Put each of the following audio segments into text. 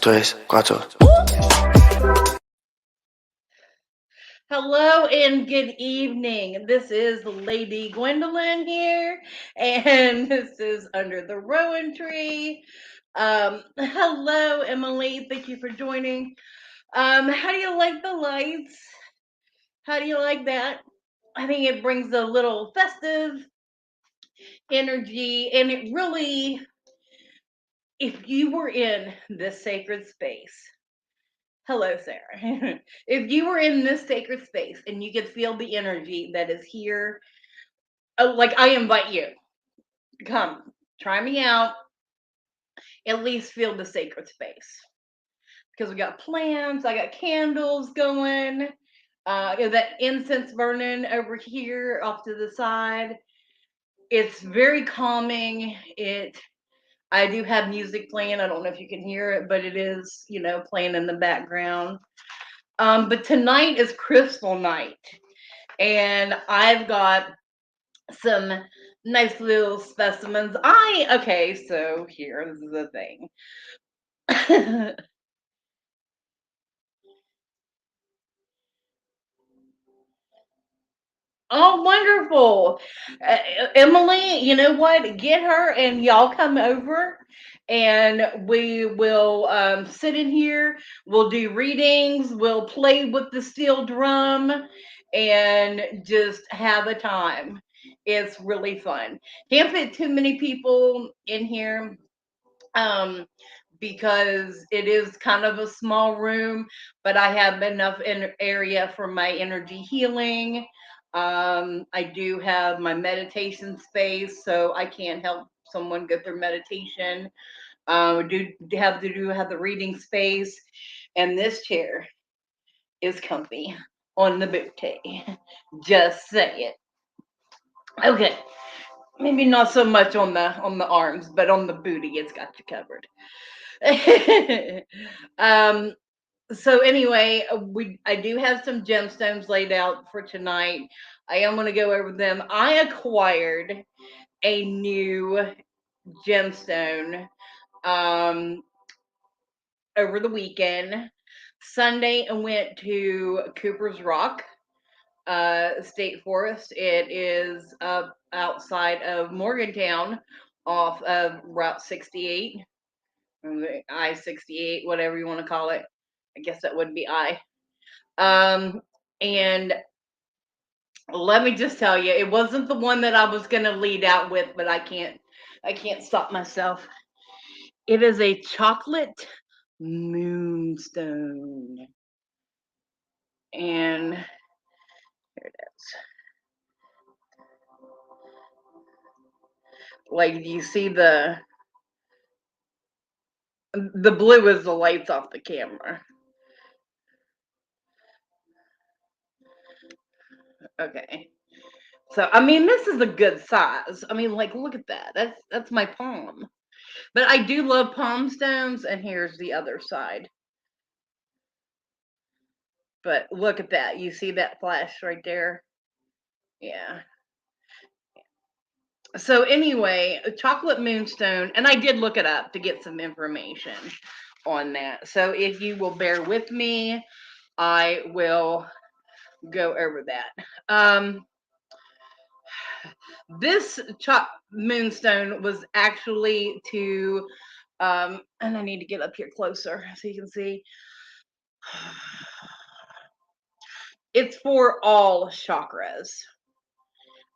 tres, cuatro. Hello and good evening. This is Lady Gwendolyn here, and this is Under the Rowan Tree. Hello, Emily. Thank you for joining. How do you like the lights? How do you like that? I think it brings a little festive energy, and it really, if you were in this sacred space, hello, Sarah. If you were in this sacred space and you could feel the energy that is here, like I invite you, come, try me out, at least feel the sacred space. Because we got plants, I got candles going, that incense burning over here off to the side. It's very calming. I do have music playing. I don't know if you can hear it, but it is, playing in the background. But tonight is crystal night, and I've got some nice little specimens. Okay, so here's the thing. Oh, wonderful. Emily, you know what? Get her and y'all come over and we will sit in here. We'll do readings. We'll play with the steel drum and just have a time. It's really fun. Can't fit too many people in here because it is kind of a small room, but I have enough area for my energy healing. I do have my meditation space, so I can help someone get their meditation. Have the reading space, and this chair is comfy on the booty. Just say it. Okay, maybe not so much on the arms, but on the booty, it's got you covered. um, so anyway, I do have some gemstones laid out for tonight. I am going to go over them. I acquired a new gemstone um, over the weekend. Sunday, I went to Cooper's Rock State Forest. It is up outside of Morgantown, off of Route 68. I-68, whatever you want to call it. I guess that would be I. And let me just tell you, it wasn't the one that I was gonna lead out with, but I can't stop myself. It is a chocolate moonstone. And here it is. Like, you see the blue is the lights off the camera. Okay. So I mean, this is a good size. I mean, like, look at that. That's my palm. But I do love palm stones, and here's the other side. But look at that. You see that flash right there? Yeah. So anyway, a chocolate moonstone, and I did look it up to get some information on that. So if you will bear with me, I will go over that. This moonstone was actually to, and I need to get up here closer so you can see. It's for all chakras.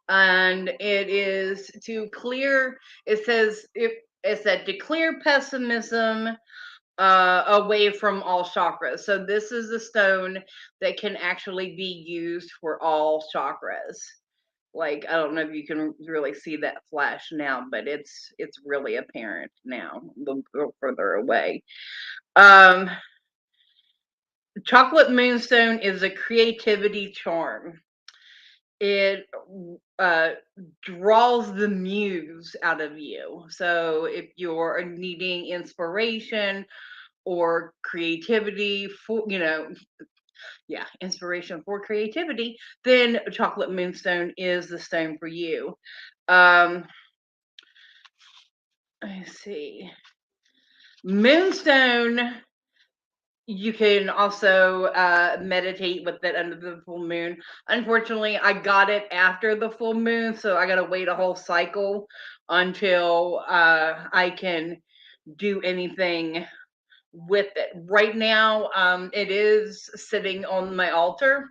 And it is to clear, it said to clear pessimism away from all chakras. So this is a stone that can actually be used for all chakras. Like, I don't know if you can really see that flash now, but it's really apparent now, a little further away. Chocolate moonstone is a creativity charm. It draws the muse out of you. So if you're needing inspiration or creativity for, inspiration for creativity, then chocolate moonstone is the stone for you. Let's see. Moonstone You can also meditate with it under the full moon. Unfortunately, I got it after the full moon, so I got to wait a whole cycle until I can do anything with it. Right now, it is sitting on my altar.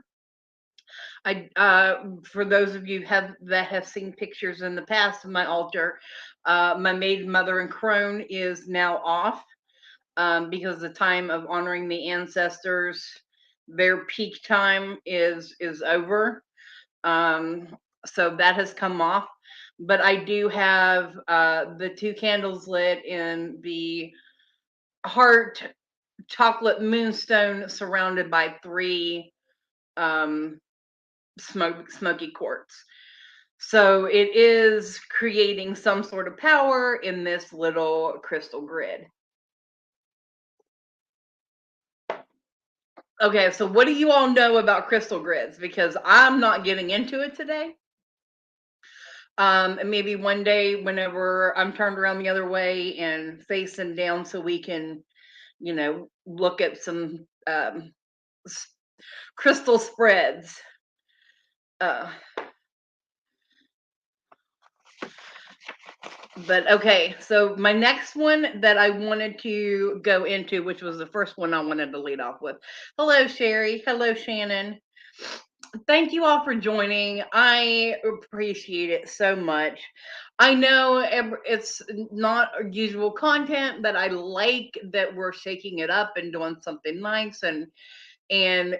For those of you that have seen pictures in the past of my altar, my maiden mother and crone is now off, because the time of honoring the ancestors, their peak time is over. Um, so that has come off. But I do have the two candles lit in the heart chocolate moonstone, surrounded by three um, smoky quartz. So it is creating some sort of power in this little crystal grid. Okay, so what do you all know about crystal grids? Because I'm not getting into it today. And maybe one day, whenever I'm turned around the other way and facing down, so we can, look at some crystal spreads. Uh, but okay, so my next one that I wanted to go into, which was the first one I wanted to lead off with. Hello, Sherry. Hello, Shannon. Thank you all for joining. I appreciate it so much. I know it's not usual content, but I like that we're shaking it up and doing something nice, and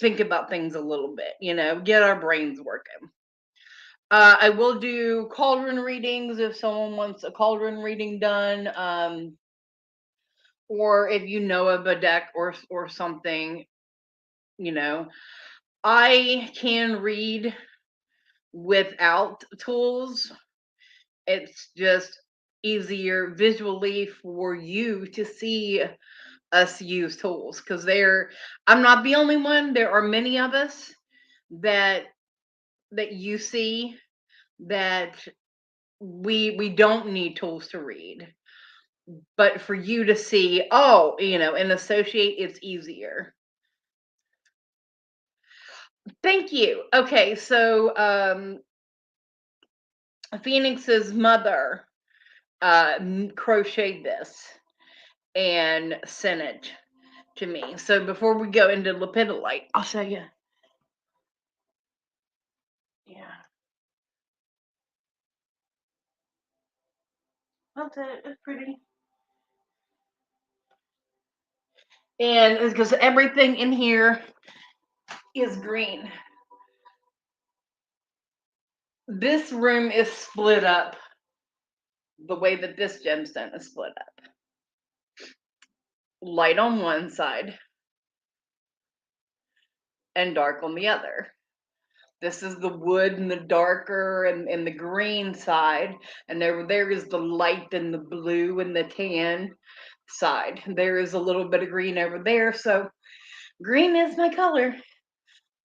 think about things a little bit, get our brains working. I will do cauldron readings if someone wants a cauldron reading done, or if you know of a deck or something, you know. I can read without tools. It's just easier visually for you to see us use tools, because I'm not the only one. There are many of us that you see that we don't need tools to read, but for you to see, oh, and associate, it's easier. Thank you. Okay, so Phoenix's mother crocheted this and sent it to me. So before we go into lepidolite, I'll show you. Yeah, that's it. It's pretty. And it's because everything in here is green. This room is split up the way that this gemstone is split up. Light on one side and dark on the other. This is the wood and the darker and the green side, and there is the light and the blue and the tan side. There is a little bit of green over there, so green is my color.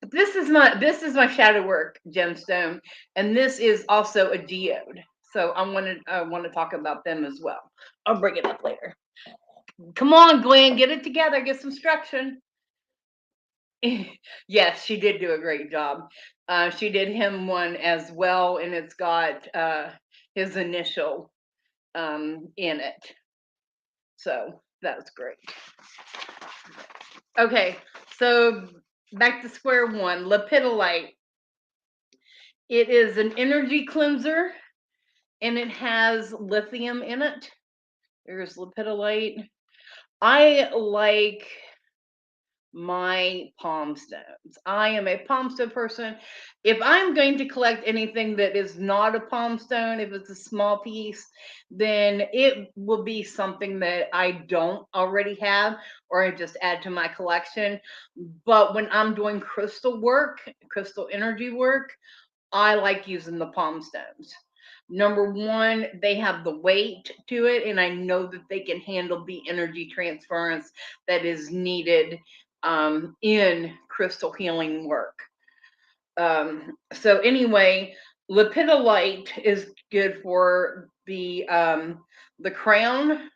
This is my shadow work gemstone, and this is also a geode. So I want to talk about them as well. I'll bring it up later. Come on, Gwen, get it together, get some structure. Yes, she did do a great job. She did him one as well, and it's got his initial in it. So that's great. Okay, so back to square one. Lepidolite. It is an energy cleanser, and it has lithium in it. There's lepidolite. I like my palm stones. I am a palm stone person. If I'm going to collect anything that is not a palm stone, if it's a small piece, then it will be something that I don't already have, or I just add to my collection. But when I'm doing crystal work, crystal energy work, I like using the palm stones. Number one, they have the weight to it, and I know that they can handle the energy transference that is needed in crystal healing work. So anyway, lepidolite is good for the crown,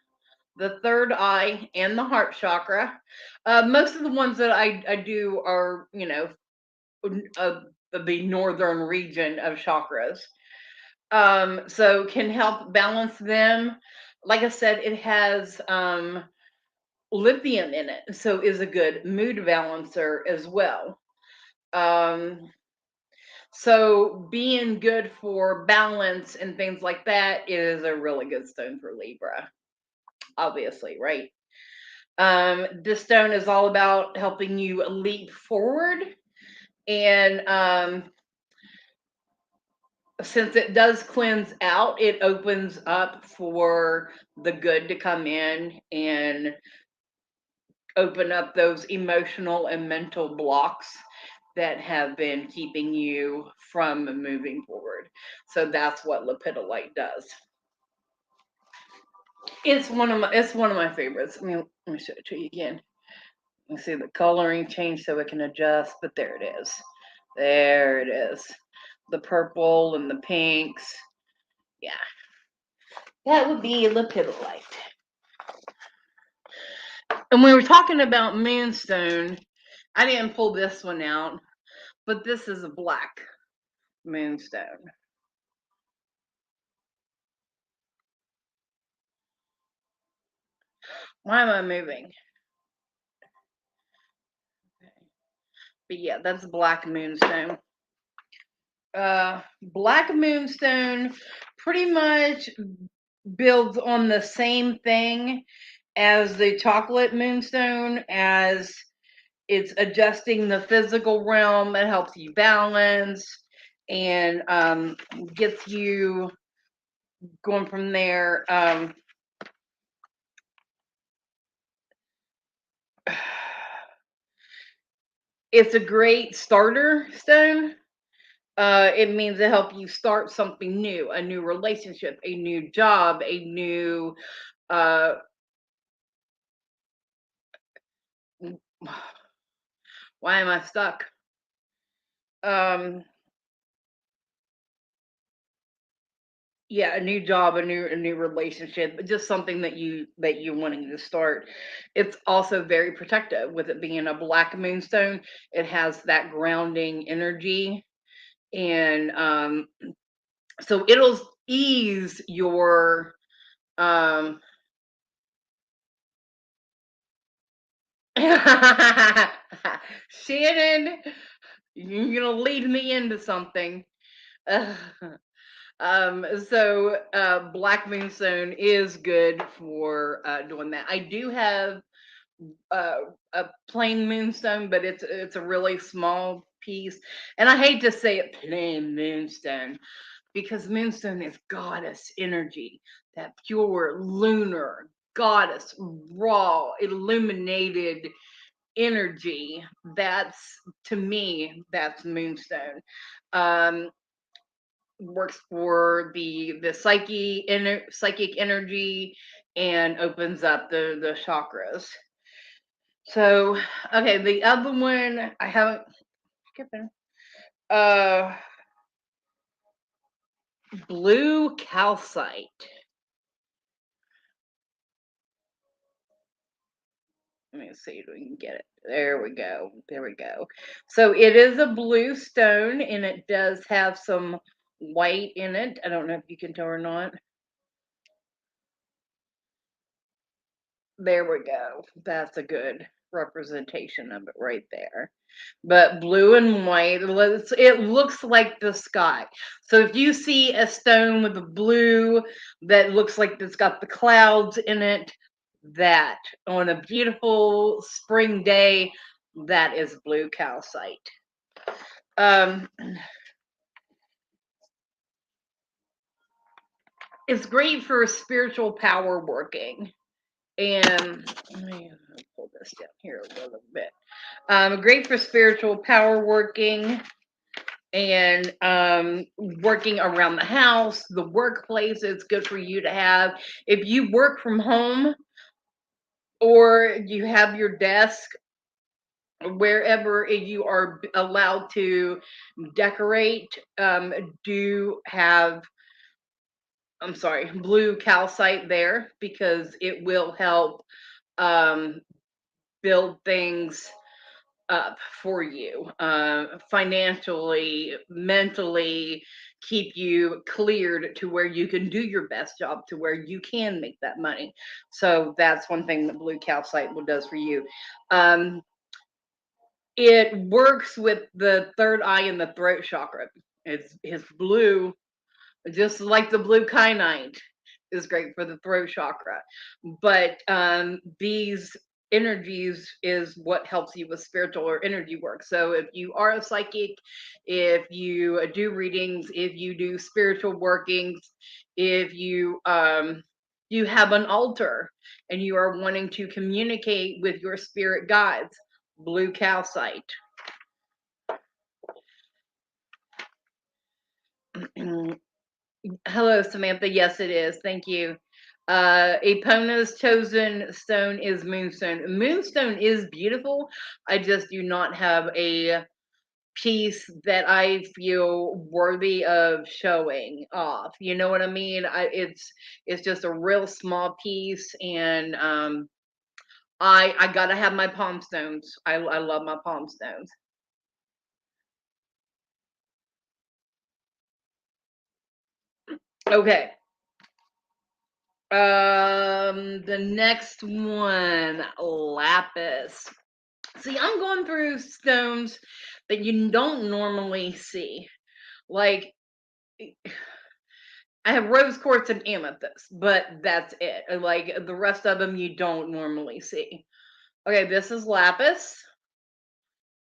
the third eye, and the heart chakra. Most of the ones that I do are, uh, the northern region of chakras. So can help balance them. Like I said, it has lithium in it, so is a good mood balancer as well. Um, so being good for balance and things like that is a really good stone for Libra, obviously, right? This stone is all about helping you leap forward, and since it does cleanse out, it opens up for the good to come in and open up those emotional and mental blocks that have been keeping you from moving forward. So that's what lepidolite does. It's one of my favorites. Let me show it to you again. You see the coloring change so it can adjust, but there it is. There it is. The purple and the pinks. Yeah, that would be lepidolite. And we were talking about moonstone. I didn't pull this one out, but this is a black moonstone. Why am I moving? But yeah, that's black moonstone. Black moonstone pretty much builds on the same thing as the chocolate moonstone, as it's adjusting the physical realm. It helps you balance and gets you going from there. It's a great starter stone. It means to help you start something new, a new relationship, a new job, a new uh why am I stuck? Um yeah, a new job, a new relationship, just something that you're wanting to start. It's also very protective with it being a black moonstone. It has that grounding energy, and so it'll ease your um Shannon, you're gonna lead me into something. Ugh. So Black Moonstone is good for doing that. I do have uh, a plain moonstone, but it's a really small piece, and I hate to say it, plain moonstone, because moonstone is goddess energy, that pure lunar goddess, raw, illuminated energy. That's, to me, that's moonstone. Um, Works for the psychic energy, and opens up the chakras. So, okay, the other one I haven't skipping. Uh, Blue calcite. Let me see if we can get it. There we go. There we go. So it is a blue stone, and it does have some white in it. I don't know if you can tell or not. There we go. That's a good representation of it right there. But blue and white, it looks like the sky. So if you see a stone with a blue that looks like it's got the clouds in it, that on a beautiful spring day, that is blue calcite. Um, it's great for spiritual power working. And let me pull this down here a little bit. Great for spiritual power working, and working around the house, the workplace. It's good for you to have. If you work from home, or you have your desk wherever you are allowed to decorate, do have I'm sorry, blue calcite there because it will help um, build things up for you, financially, mentally, keep you cleared to where you can do your best job, to where you can make that money. So that's one thing that blue calcite will does for you. Um, it works with the third eye and the throat chakra. It's blue, just like the blue kyanite is great for the throat chakra. But these energies is what helps you with spiritual or energy work. So if you are a psychic, if you do readings, if you do spiritual workings, if you have an altar and you are wanting to communicate with your spirit guides, blue calcite. Hello, Samantha. Yes, it is. Thank you. Epona's chosen stone is moonstone. Moonstone is beautiful. I just do not have a piece that I feel worthy of showing off. You know what I mean? It's just a real small piece, and I gotta have my palm stones. I love my palm stones. Okay. The next one, lapis. See, I'm going through stones that you don't normally see. Like, I have rose quartz and amethyst, but that's it. Like, the rest of them you don't normally see. Okay, this is lapis.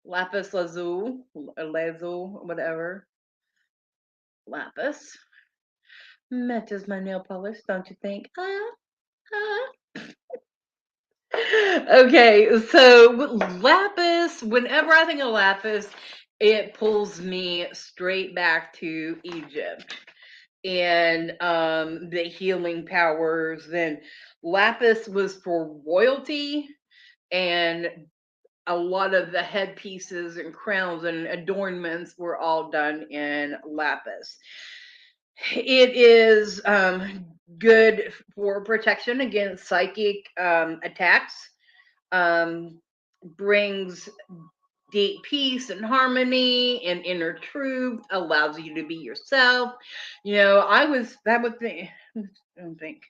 Lapis lazuli, lazuli, whatever. Lapis. Matches my nail polish, don't you think? Okay, so with lapis, whenever I think of lapis, it pulls me straight back to Egypt and the healing powers. Then lapis was for royalty, and a lot of the headpieces and crowns and adornments were all done in lapis. It is good for protection against psychic attacks, um, brings deep peace and harmony and inner truth, allows you to be yourself. You know, that would think, I don't think,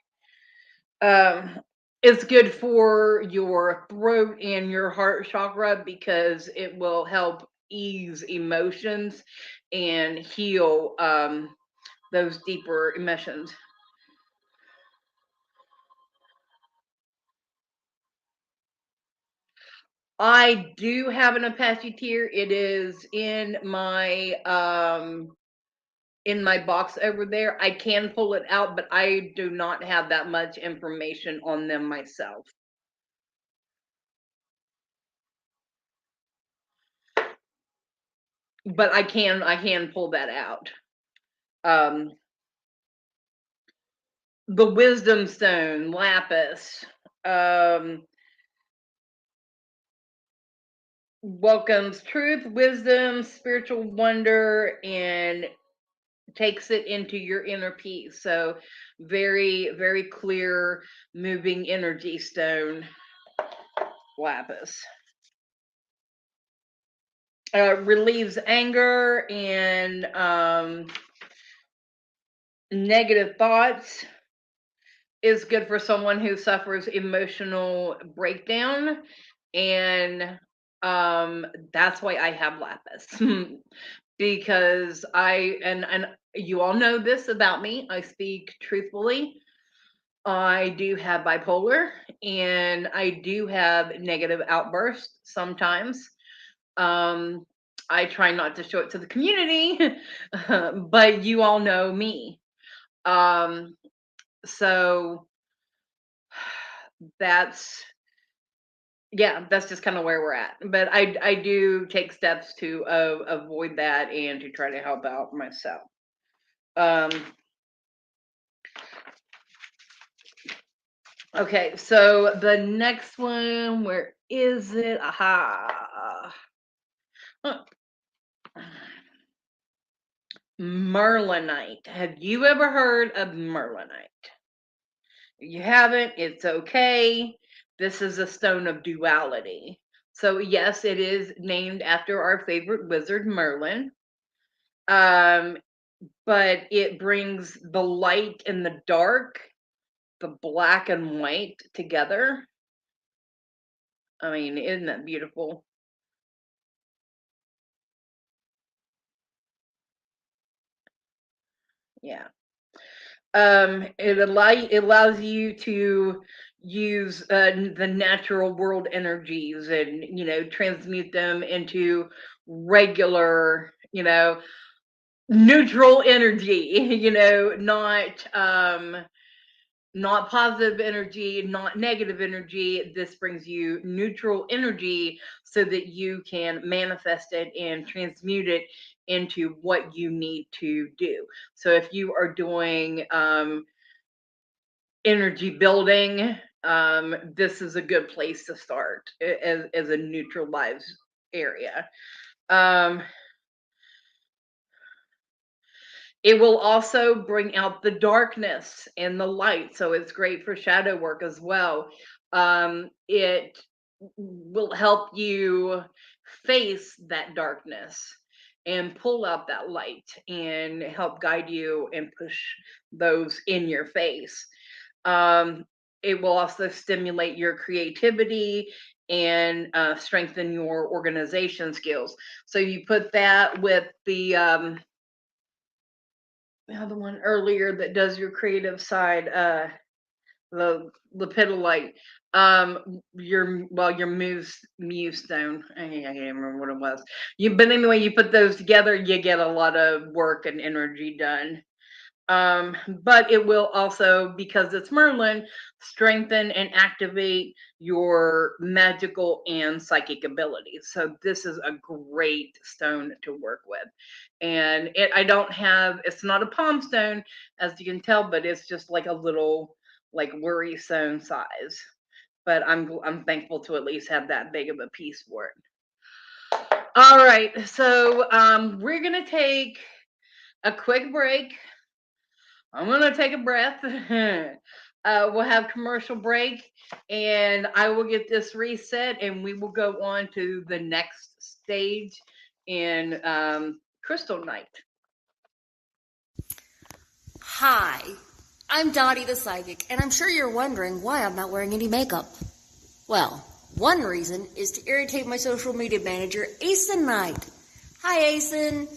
um, it's good for your throat and your heart chakra because it will help ease emotions and heal those deeper emotions. I do have an Apache tier. It is in my box over there. I can pull it out, but I do not have that much information on them myself. But I can pull that out. Um the wisdom stone, lapis, um welcomes truth, wisdom, spiritual wonder, and takes it into your inner peace. So very, very clear moving energy stone, lapis. Relieves anger and negative thoughts. Is good for someone who suffers emotional breakdown, and that's why I have lapis. Because and you all know this about me, I speak truthfully. I do have bipolar, and I do have negative outbursts sometimes. Um, I try not to show it to the community, but you all know me. Um, so that's yeah, that's just kind of where we're at. But I do take steps to avoid that and to try to help out myself. Um, okay, so the next one, where is it? Aha. Huh. Merlinite. Have you ever heard of Merlinite? If you haven't, it's okay. This is a stone of duality. So yes, it is named after our favorite wizard Merlin. Um, but it brings the light and the dark, the black and white together. I mean, isn't that beautiful? Yeah. It allows you to use the natural world energies and transmute them into regular, neutral energy. Not positive energy, not negative energy. This brings you neutral energy so that you can manifest it and transmute it into what you need to do. So if you are doing energy building, this is a good place to start as a neutralized area. Um, It will also bring out the darkness and the light, so it's great for shadow work as well. It will help you face that darkness and pull out that light and help guide you and push those in your face. Um, it will also stimulate your creativity and strengthen your organization skills. So you put that with the other one earlier that does your creative side, the lepidolite, your muse stone. I can't remember what it was. But anyway, you put those together, you get a lot of work and energy done. But it will also, because it's Merlin, strengthen and activate your magical and psychic abilities. So this is a great stone to work with. And it's not a palm stone, as you can tell, but it's just like a little, like worrisome size. But I'm thankful to at least have that big of a piece for it. All right, so we're gonna take a quick break. I'm gonna take a breath. We'll have commercial break, and I will get this reset, and we will go on to the next stage in Crystal Night. Hi, I'm Dottie the Psychic, and I'm sure you're wondering why I'm not wearing any makeup. Well, one reason is to irritate my social media manager, Asen Knight. Hi, Asen.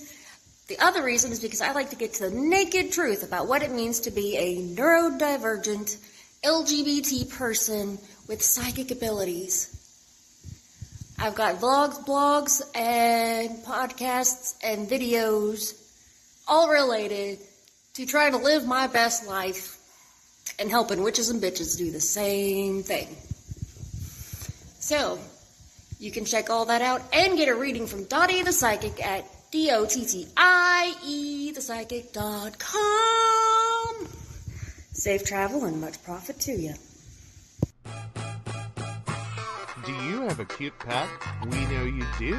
The other reason is because I like to get to the naked truth about what it means to be a neurodivergent LGBT person with psychic abilities. I've got vlogs, blogs, and podcasts and videos all related to trying to live my best life and helping witches and bitches do the same thing. So, you can check all that out and get a reading from Dottie the Psychic at DOTTIEthepsychic.com. Safe travel and much profit to you. Do you have a cute pet? We know you do.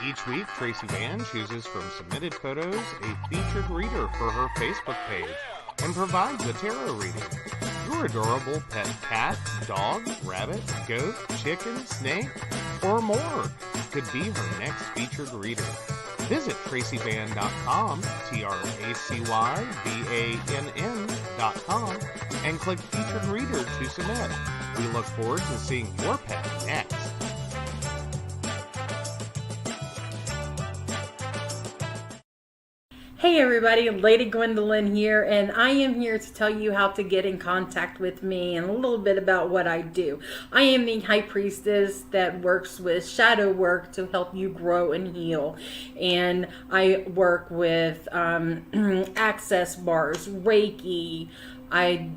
Each week, Tracy Van chooses from submitted photos a featured reader for her Facebook page and provides a tarot reading. Your adorable pet cat, dog, rabbit, goat, chicken, snake, or more could be her next featured reader. Visit tracyvann.com, TracyBann.com, and click Featured Reader to submit. We look forward to seeing your pet next. Hey everybody, Lady Gwendolyn here, and I am here to tell you how to get in contact with me and a little bit about what I do. I am the High Priestess that works with shadow work to help you grow and heal, and I work with access bars, Reiki. I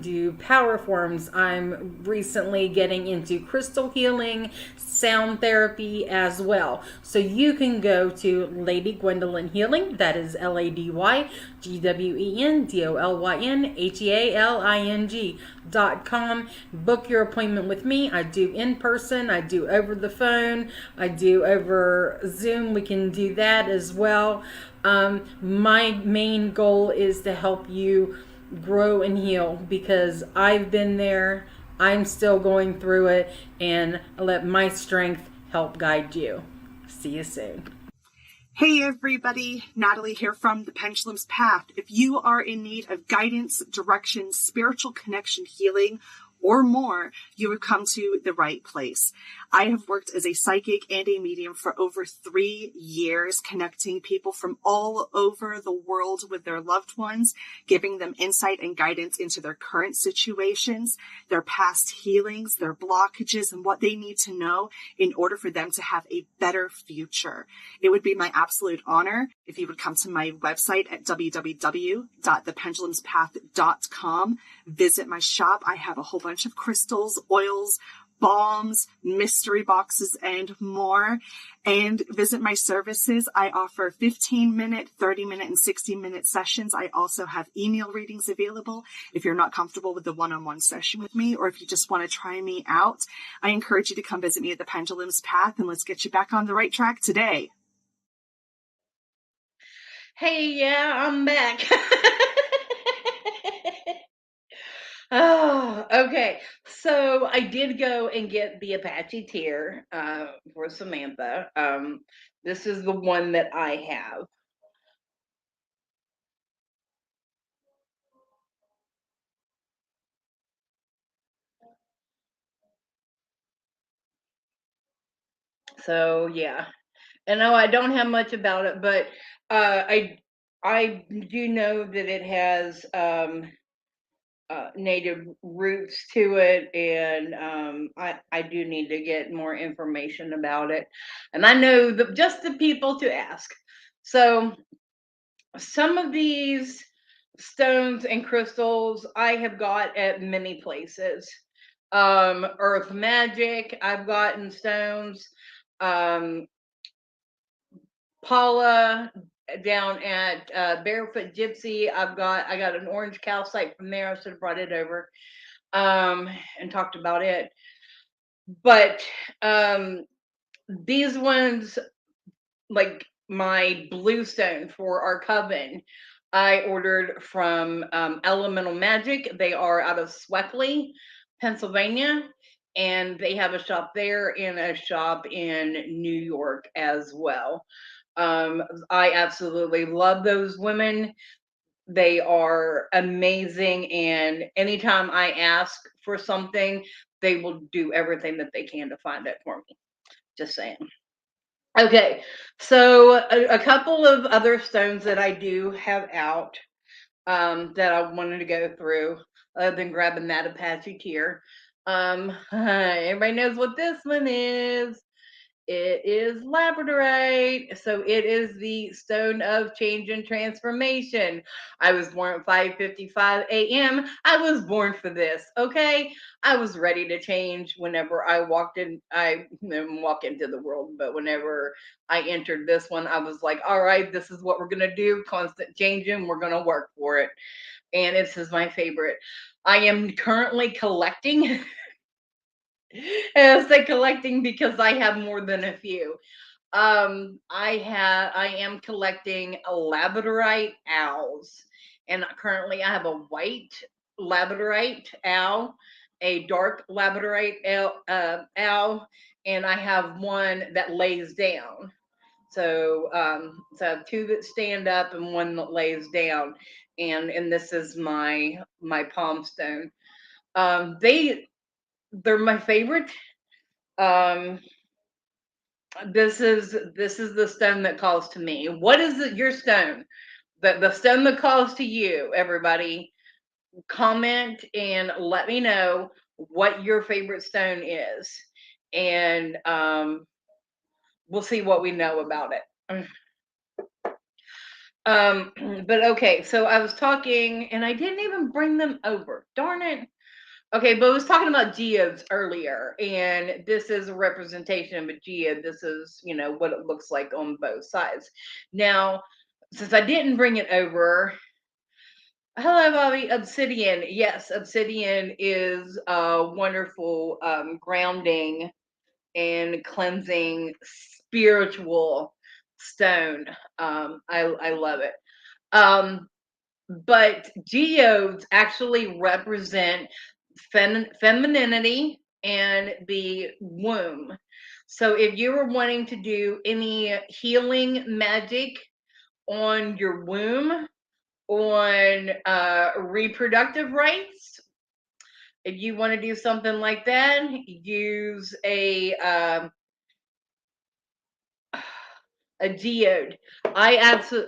do power forms. I'm recently getting into crystal healing, sound therapy as well. So you can go to Lady Gwendolyn Healing. That is LadyGwendolynHealing.com. Book your appointment with me. I do in person, I do over the phone, I do over Zoom. We can do that as well. My main goal is to help you grow and heal, because I've been there, I'm still going through it, and let my strength help guide you. See you soon. Hey everybody, Natalie here from The Pendulum's Path. If you are in need of guidance, direction, spiritual connection, healing, or more, you have come to the right place. I have worked as a psychic and a medium for over 3 years, connecting people from all over the world with their loved ones, giving them insight and guidance into their current situations, their past healings, their blockages, and what they need to know in order for them to have a better future. It would be my absolute honor if you would come to my website at www.thependulumspath.com. Visit my shop. I have a whole bunch of crystals, oils, balms, mystery boxes, and more. And visit my services. I offer 15-minute, 30-minute, and 60-minute sessions. I also have email readings available if you're not comfortable with the one-on-one session with me, or if you just want to try me out. I encourage you to come visit me at the Pendulum's Path, and let's get you back on the right track today. Hey, yeah, I'm back. Oh, okay. So I did go and get the Apache tier for Samantha. This is the one that I have. So yeah, and no, I don't have much about it, but I do know that it has native roots to it, and I do need to get more information about it, and I know just the people to ask. So some of these stones and crystals I have got at many places. Earth Magic, I've gotten stones. Um, Paula down at Barefoot Gypsy, I got an orange calcite from there. I should have brought it over and talked about it. But these ones, like my bluestone for our coven, I ordered from Elemental Magic. They are out of Sweckley, Pennsylvania, and they have a shop there and a shop in New York as well. I absolutely love those women. They are amazing, and anytime I ask for something, they will do everything that they can to find it for me. Just saying. Okay, so a couple of other stones that I do have out that I wanted to go through, other than grabbing that Apache tier. Everybody knows what this one is. It is labradorite. So it is the stone of change and transformation. I was born at 5:55 a.m. I was born for this. Okay. I was ready to change whenever I walked in. I didn't walk into the world, but whenever I entered this one, I was like, all right, this is what we're gonna do. Constant changing. We're gonna work for it. And this is my favorite. I am currently collecting. And I say collecting because I have more than a few. I am collecting labradorite owls, and currently I have a white labradorite owl, a dark labradorite owl, and I have one that lays down. So I have two that stand up and one that lays down, and this is my palm stone. They're my favorite. Um, this is the stone that calls to me. What is your stone? The stone that calls to you, everybody. Comment and let me know what your favorite stone is. And we'll see what we know about it. But okay, so I was talking and I didn't even bring them over. Darn it. Okay, but I was talking about geodes earlier, and this is a representation of a geode. This is, what it looks like on both sides. Now, since I didn't bring it over, hello, Bobby. Obsidian. Yes, obsidian is a wonderful grounding and cleansing spiritual stone. I love it. But geodes actually represent femininity and the womb. So if you were wanting to do any healing magic on your womb, on reproductive rights, if you want to do something like that, use a geode. I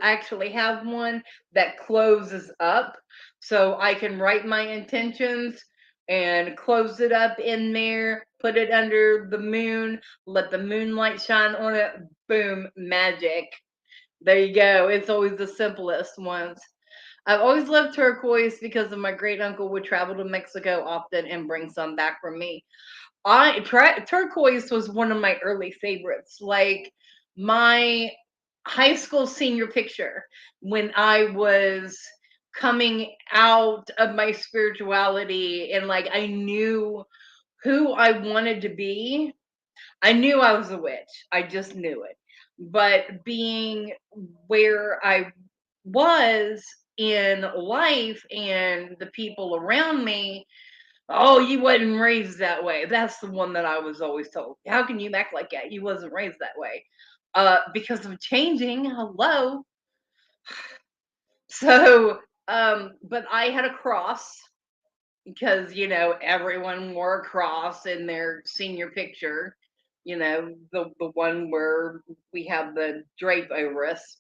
actually have one that closes up, so I can write my intentions and close it up in there, put it under the moon, let the moonlight shine on it. Boom, magic. There you go. It's always the simplest ones. I've always loved turquoise because of my great uncle would travel to Mexico often and bring some back for me. Turquoise was one of my early favorites. Like my high school senior picture when I was coming out of my spirituality and like I knew who I wanted to be. I knew I was a witch. I just knew it. But being where I was in life and the people around me, oh, you wasn't raised that way. That's the one that I was always told. How can you act like that? You wasn't raised that way. Because of changing. Hello. So, but I had a cross because everyone wore a cross in their senior picture. The one where we have the drape over us.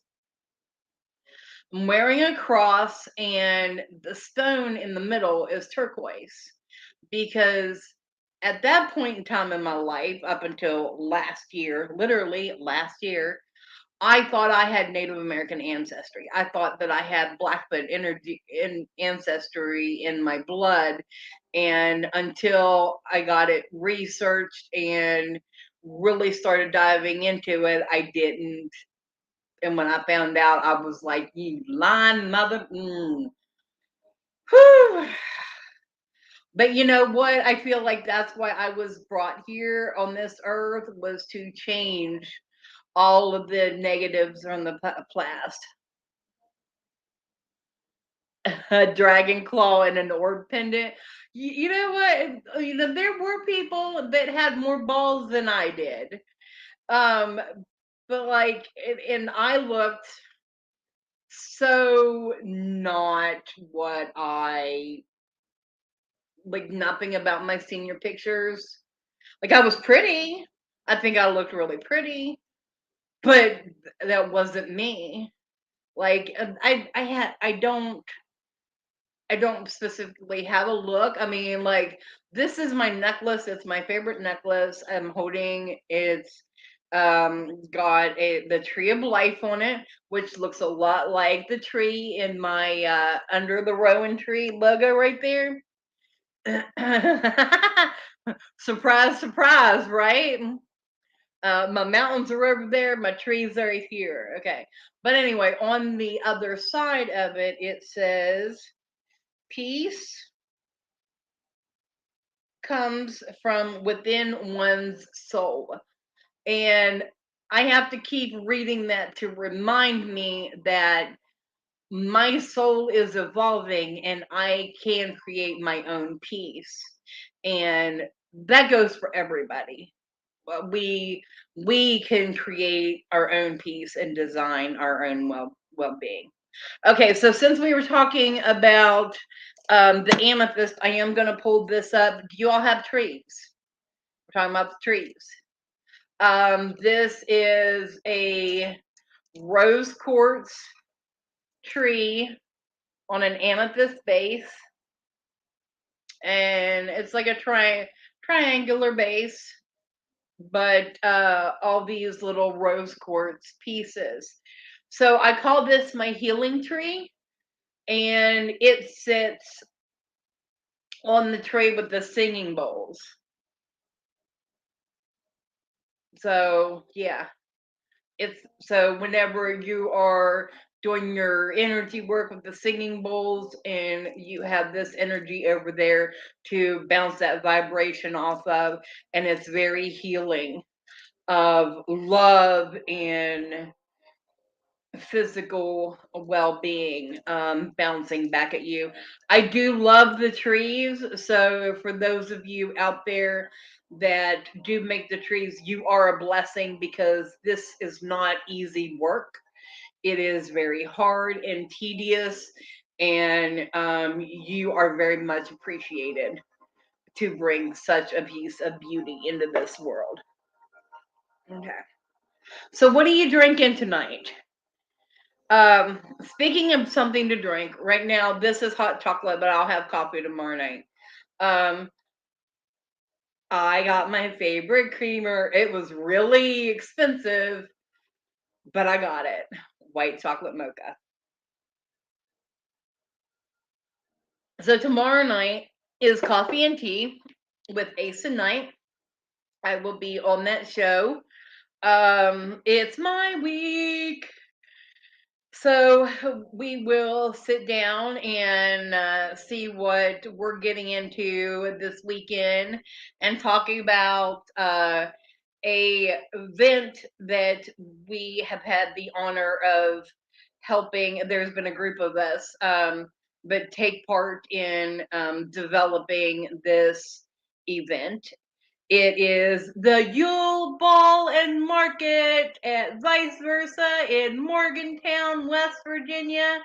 I'm wearing a cross, and the stone in the middle is turquoise because at that point in time in my life, up until last year, literally last year, I thought I had Native American ancestry. I thought that I had Blackfoot energy in ancestry in my blood. And until I got it researched and really started diving into it, I didn't. And when I found out, I was like, you lying mother. Whew. But you know what? I feel like that's why I was brought here on this earth, was to change all of the negatives on the past. A dragon claw and an orb pendant. You know what? There were people that had more balls than I did. Um, but like, and I looked so not what I like. Nothing about my senior pictures. Like I was pretty. I think I looked really pretty, but that wasn't me. Like I don't specifically have a look. I mean, like, this is my necklace. It's my favorite necklace. I'm holding it's got the tree of life on it, which looks a lot like the tree in my under the Rowan tree logo right there. Surprise, surprise, right? My mountains are over there, my trees are here. Okay. But anyway, on the other side of it, it says peace comes from within one's soul. And I have to keep reading that to remind me that my soul is evolving and I can create my own peace. And that goes for everybody. We can create our own peace and design our own well-being. Okay, so since we were talking about the amethyst, I am going to pull this up. Do you all have trees? We're talking about the trees. This is a rose quartz tree on an amethyst base, and it's like a triangular base, but all these little rose quartz pieces. So I call this my healing tree, and it sits on the tray with the singing bowls. So yeah, it's so whenever you are doing your energy work with the singing bowls and you have this energy over there to bounce that vibration off of, and it's very healing of love and physical well-being, bouncing back at you. I do love the trees, so for those of you out there that do make the trees, you are a blessing, because this is not easy work. It is very hard and tedious, and you are very much appreciated to bring such a piece of beauty into this world. Okay, so what are you drinking tonight? Speaking of something to drink, right now this is hot chocolate, but I'll have coffee tomorrow night. I got my favorite creamer. It was really expensive, but I got it. White chocolate mocha. So tomorrow night is coffee and tea with Ace and Night. I will be on that show. It's my week. So we will sit down and see what we're getting into this weekend, and talking about a event that we have had the honor of helping. There's been a group of us, but take part in developing this event. It is the Yule Ball and Market at Vice Versa in Morgantown, West Virginia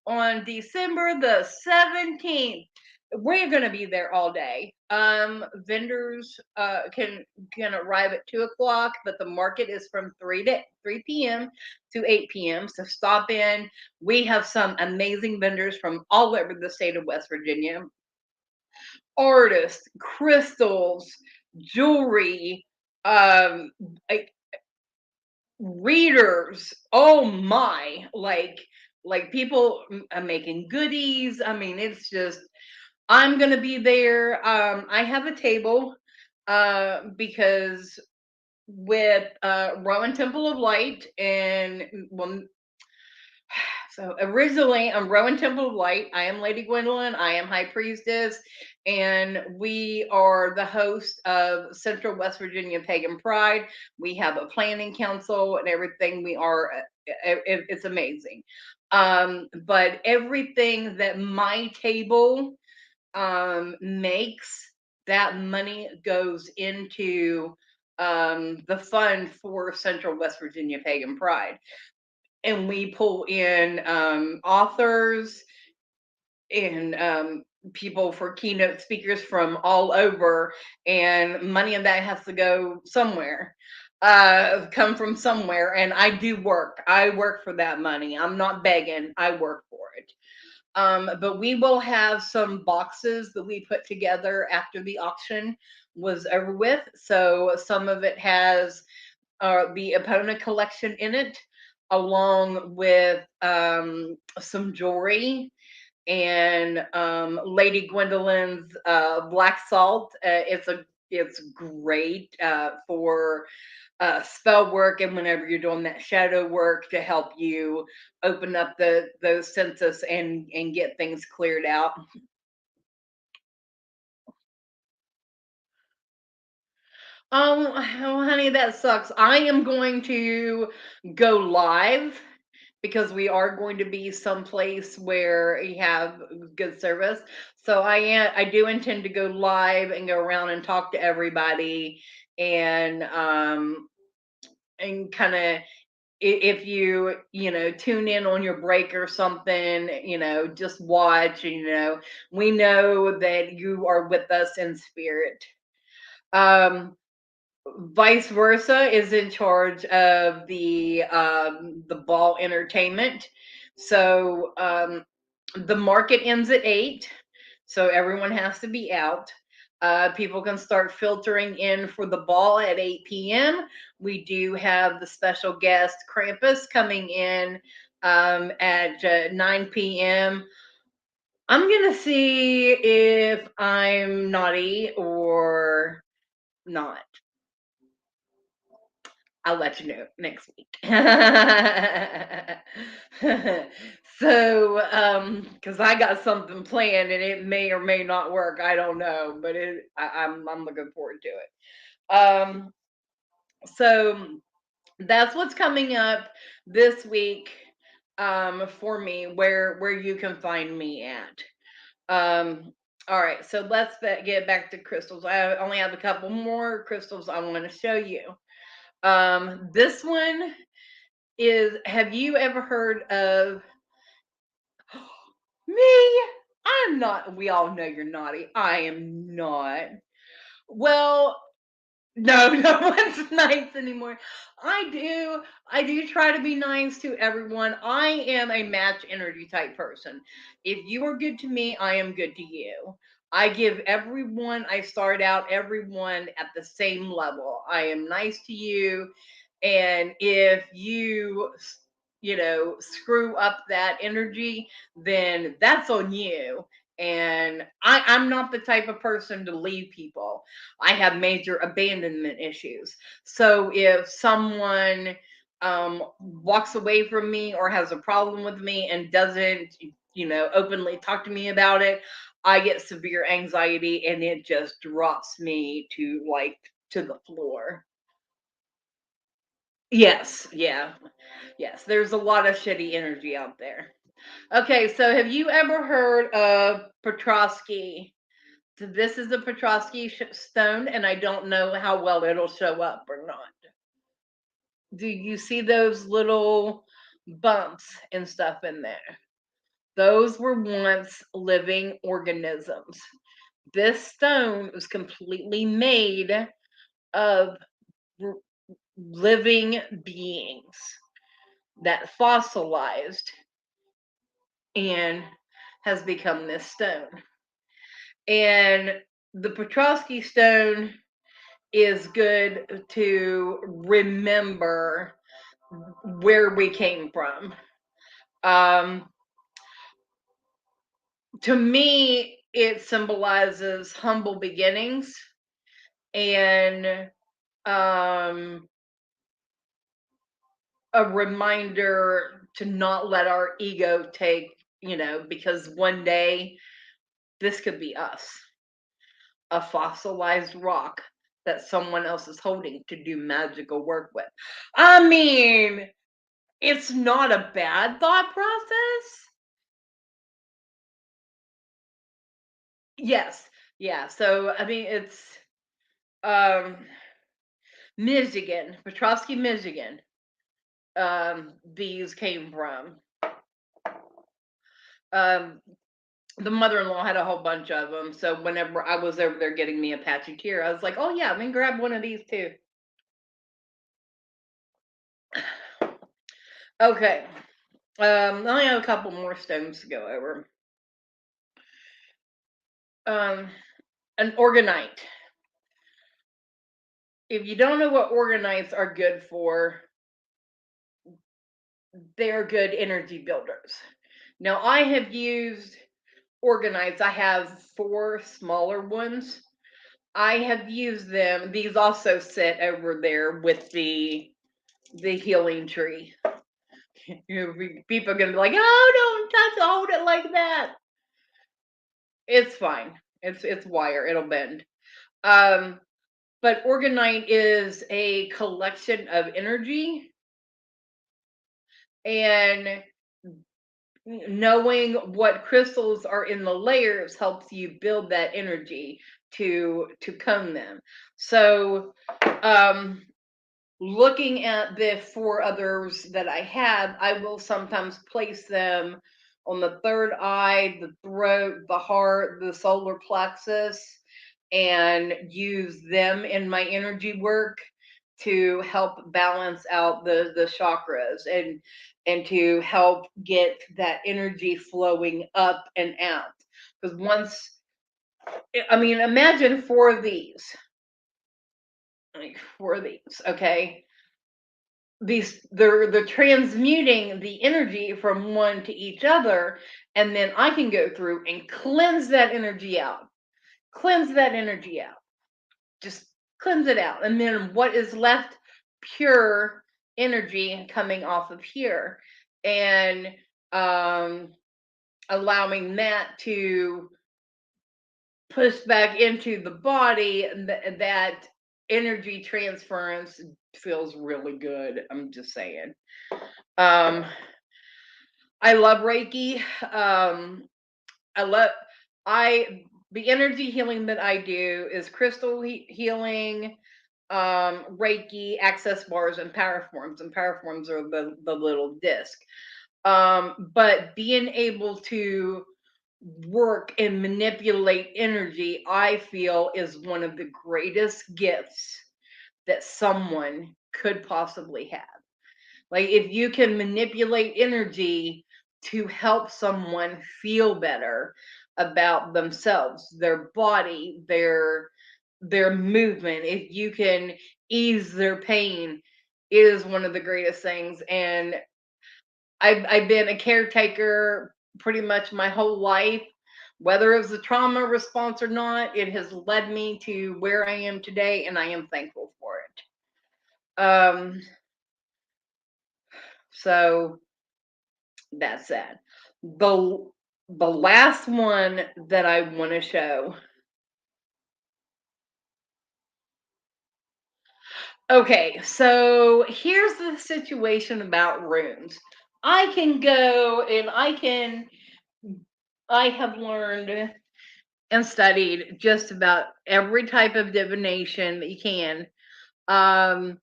on December the 17th. We're going to be there all day. Vendors can arrive at 2 o'clock, but the market is from 3 p.m. to 8 p.m. So stop in. We have some amazing vendors from all over the state of West Virginia. Artists, crystals, jewelry, um, like, readers. Oh my! Like people making goodies. I mean, it's just. I'm gonna be there. I have a table because with Rowan Temple of Light, and well, so originally, I'm Rowan Temple of Light. I am Lady Gwendolyn. I am High Priestess, and we are the host of Central West Virginia Pagan Pride. We have a planning council and everything. We are. It's amazing. But everything that my table makes, that money goes into the fund for Central West Virginia Pagan Pride, and we pull in authors and people for keynote speakers from all over, and money of that has to go somewhere, come from somewhere. And I work for that money. I'm not begging, I work for it. But we will have some boxes that we put together after the auction was over with. So some of it has the Epona collection in it, along with some jewelry and Lady Gwendolyn's black salt. It's great for spell work, and whenever you're doing that shadow work to help you open up those senses and get things cleared out. Oh, honey, that sucks. I am going to go live because we are going to be someplace where you have good service. So I do intend to go live and go around and talk to everybody, and kind of, if you tune in on your break or something, just watch. We know that you are with us in spirit. Vice Versa is in charge of the ball entertainment. So the market ends at 8, so everyone has to be out. People can start filtering in for the ball at 8 p.m. We do have the special guest Krampus coming in at 9 p.m. I'm going to see if I'm naughty or not. I'll let you know next week. So, because I got something planned and it may or may not work. I don't know, but I'm looking forward to it. So that's what's coming up this week for me, where you can find me at. All right, so let's get back to crystals. I only have a couple more crystals I want to show you. This one is, have you ever heard of me? I'm not, we all know you're naughty. I am not. Well, no, no one's nice anymore. I do try to be nice to everyone. I am a match energy type person. If you are good to me, I am good to you. I give everyone, I start out everyone at the same level. I am nice to you. And if screw up that energy, then that's on you. And I'm not the type of person to leave people. I have major abandonment issues. So if someone walks away from me or has a problem with me and doesn't, openly talk to me about it, I get severe anxiety and it just drops me to the floor. Yes, yeah. Yes, there's a lot of shitty energy out there. Okay, so have you ever heard of Petrovsky? So this is a Petrovsky stone, and I don't know how well it'll show up or not. Do you see those little bumps and stuff in there? Those were once living organisms. This stone was completely made of living beings that fossilized and has become this stone. And the Petrovsky stone is good to remember where we came from. To me, it symbolizes humble beginnings and a reminder to not let our ego take, because one day this could be us, a fossilized rock that someone else is holding to do magical work with. I mean, it's not a bad thought process. Yes. Yeah. So, I mean, it's um, Michigan, Petrovsky, Michigan. These came from. Um, the mother-in-law had a whole bunch of them. So whenever I was over there getting me a patchy tear, I was like, "Oh yeah, let me grab one of these too." Okay. I only have a couple more stones to go over. An orgonite. If you don't know what organites are good for, they're good energy builders. Now, I have used organites. I have 4 smaller ones. I have used them. These also sit over there with the healing tree. People are gonna be like, "Oh, don't touch, hold it like that." It's fine. It's wire. It'll bend. But organite is a collection of energy, and knowing what crystals are in the layers helps you build that energy to comb them. So, looking at the 4 others that I have, I will sometimes place them on the third eye, the throat, the heart, the solar plexus, and use them in my energy work to help balance out the chakras and to help get that energy flowing up and out. Because I mean, imagine 4 of these. Like 4 of these, okay? They're transmuting the energy from one to each other, and then I can go through and cleanse that energy out. Cleanse that energy out. Just cleanse it out. And then what is left? Pure energy coming off of here. And allowing that to push back into the body, and that energy transference feels really good. I'm just saying. I love Reiki. The energy healing that I do is crystal healing, Reiki, access bars, and power forms. And power forms are the little disc. But being able to work and manipulate energy, I feel, is one of the greatest gifts that someone could possibly have. Like, if you can manipulate energy to help someone feel better about themselves, their body, their movement, if you can ease their pain, it is one of the greatest things. And I've been a caretaker pretty much my whole life. Whether it was a trauma response or not, it has led me to where I am today, and I am thankful for it. So that's that. The last one that I want to show. Okay, so here's the situation about runes. I can go and I have learned and studied just about every type of divination that you can. Palm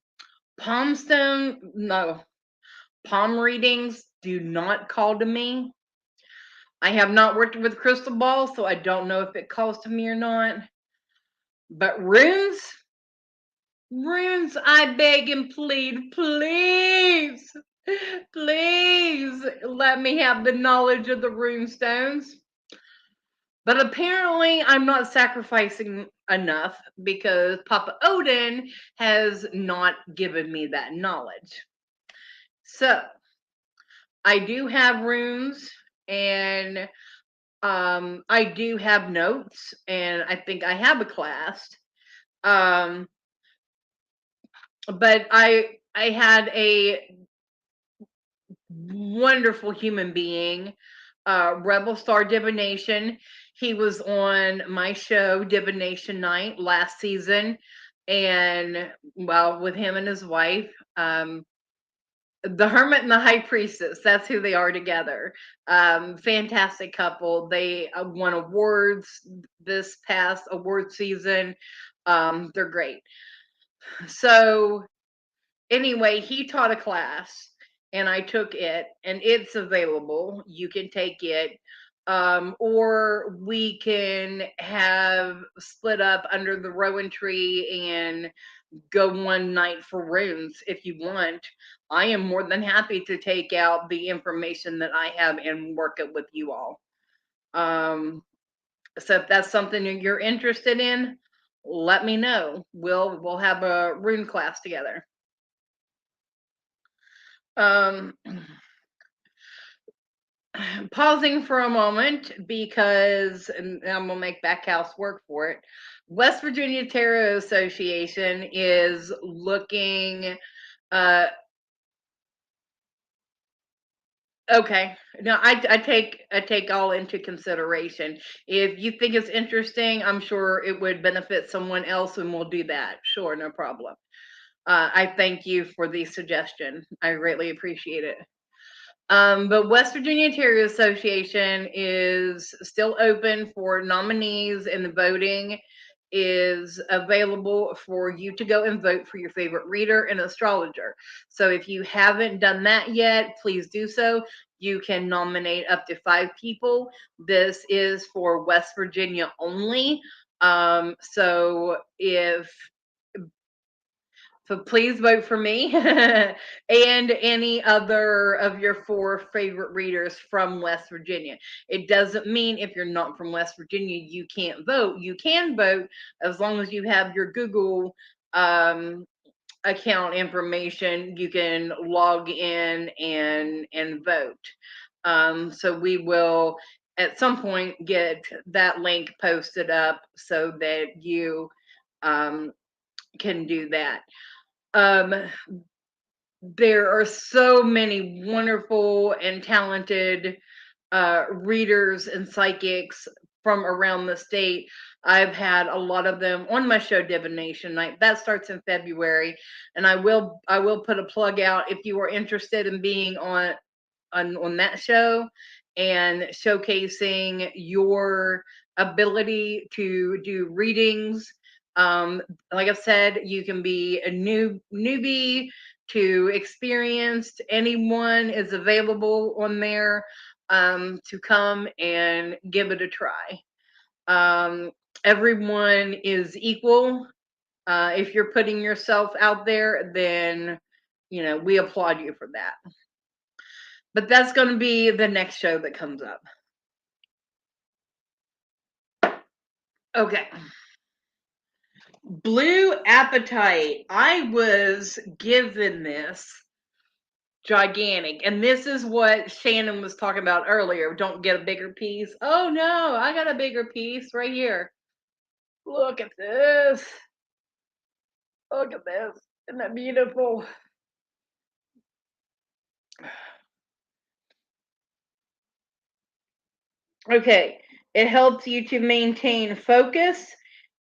readings do not call to me. I have not worked with crystal balls, so I don't know if it calls to me or not. But runes, I beg and plead, please, please let me have the knowledge of the rune stones. But apparently, I'm not sacrificing enough because Papa Odin has not given me that knowledge. So, I do have runes, and I do have notes, and I think I have a class. But I had a wonderful human being, Rebel Star Divination. He was on my show, Divination Night, last season, and well, with him and his wife, the Hermit and the High Priestess. That's who they are together. Fantastic couple. They won awards this past award season. They're great. So anyway, he taught a class and I took it, and it's available. You can take it. Or we can have split up under the Rowan tree and go one night for runes if you want. I am more than happy to take out the information that I have and work it with you all. So if that's something that you're interested in, let me know. We'll have a rune class together. Pausing for a moment because, and I'm gonna make Backhouse work for it. West Virginia Tarot Association is looking. Okay, no, I take all into consideration. If you think it's interesting, I'm sure it would benefit someone else, and we'll do that. Sure, no problem. I thank you for the suggestion. I greatly appreciate it. But West Virginia Tarot Association is still open for nominees, and the voting is available for you to go and vote for your favorite reader and astrologer. So if you haven't done that yet, please do so. You can nominate up to 5 people. This is for West Virginia only. So if So please vote for me and any other of your 4 favorite readers from West Virginia. It doesn't mean if you're not from West Virginia, you can't vote. You can vote as long as you have your Google account information. You can log in and vote. So we will at some point get that link posted up so that you can do that. There are so many wonderful and talented readers and psychics from around the state. I've had a lot of them on my show Divination Night. That starts in February, and I will put a plug out if you are interested in being on that show and showcasing your ability to do readings. Like I said, you can be a newbie to experienced. Anyone is available on there to come and give it a try. Everyone is equal. If you're putting yourself out there, then we applaud you for that. But that's going to be the next show that comes up. Okay. Blue Appetite. I was given this gigantic, and this is what Shannon was talking about earlier. Don't get a bigger piece. Oh no, I got a bigger piece right here. Look at this. Look at this. Isn't that beautiful? Okay, it helps you to maintain focus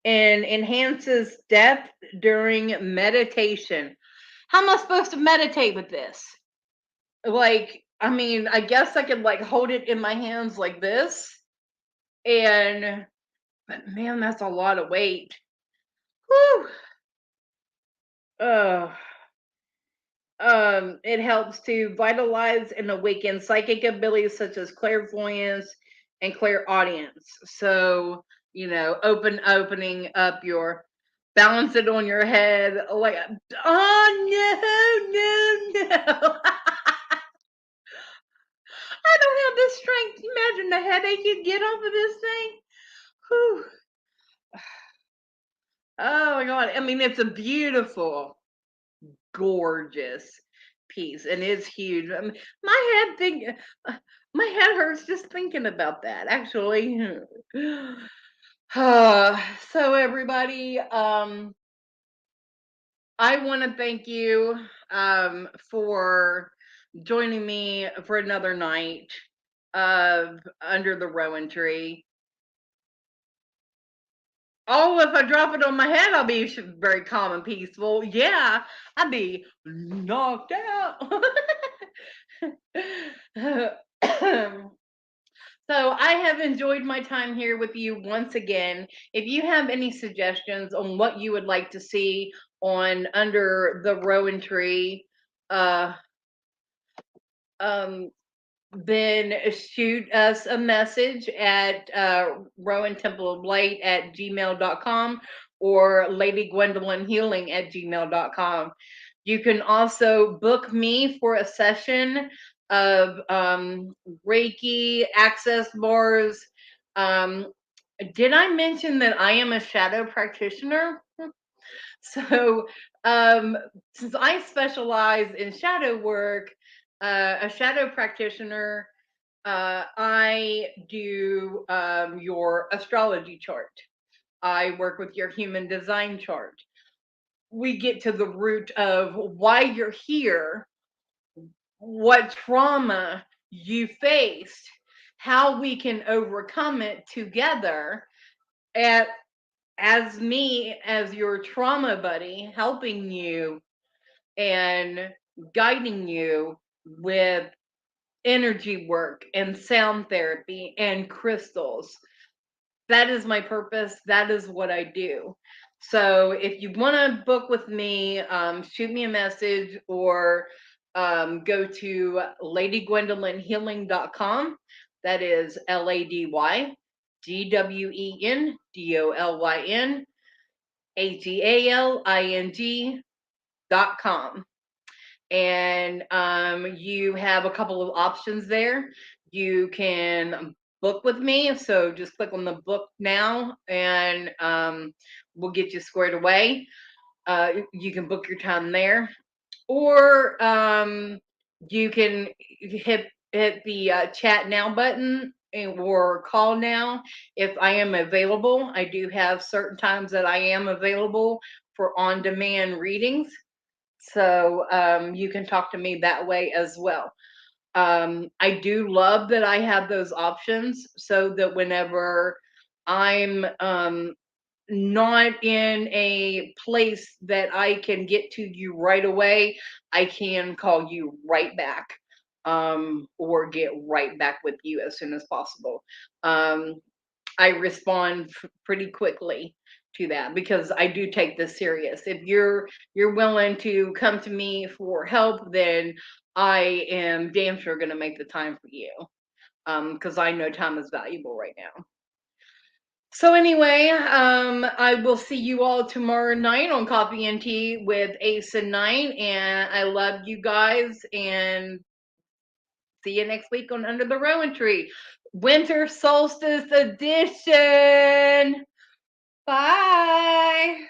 and enhances depth during meditation. How am I supposed to meditate with this? Like, I mean, I guess I could like hold it in my hands like this, but man, that's a lot of weight. Whew. It helps to vitalize and awaken psychic abilities such as clairvoyance and clairaudience. So, opening up your, balance it on your head, like, oh no, no, no. I don't have the strength. Imagine the headache you'd get off of this thing. Whew. Oh my God. I mean, it's a beautiful, gorgeous piece, and it's huge. I mean, my head hurts just thinking about that, actually. So everybody, I want to thank you for joining me for another night of Under the Rowan Tree. Oh, if I drop it on my head, I'll be very calm and peaceful. Yeah, I'd be knocked out. So I have enjoyed my time here with you once again. If you have any suggestions on what you would like to see on Under the Rowan Tree, then shoot us a message at Rowan Temple of Light at gmail.com or Lady Gwendolyn Healing at gmail.com. You can also book me for a session of Reiki, access bars. Did I mention that I am a shadow practitioner? So, since I specialize in shadow work, a shadow practitioner, I do your astrology chart. I work with your human design chart. We get to the root of why you're here, what trauma you faced, how we can overcome it together, at as me as your trauma buddy, helping you and guiding you with energy work and sound therapy and crystals. That is my purpose. That is what I do. So if you want to book with me, shoot me a message or go to ladygwendolynhealing.com. That is LADYGWENDOLYN HEALING.com. And you have a couple of options there. You can book with me, so just click on the book now, and we'll get you squared away. You can book your time there, or you can hit the chat now button or call now if I am available. I do have certain times that I am available for on-demand readings, so you can talk to me that way as well. I do love that I have those options, so that whenever I'm not in a place that I can get to you right away, I can call you right back, or get right back with you as soon as possible. I respond pretty quickly to that, because I do take this serious. If you're willing to come to me for help, then I am damn sure going to make the time for you, because I know time is valuable right now. So anyway, I will see you all tomorrow night on Coffee and Tea with Ace and Nine, and I love you guys, and see you next week on Under the Rowan Tree, Winter Solstice Edition. Bye.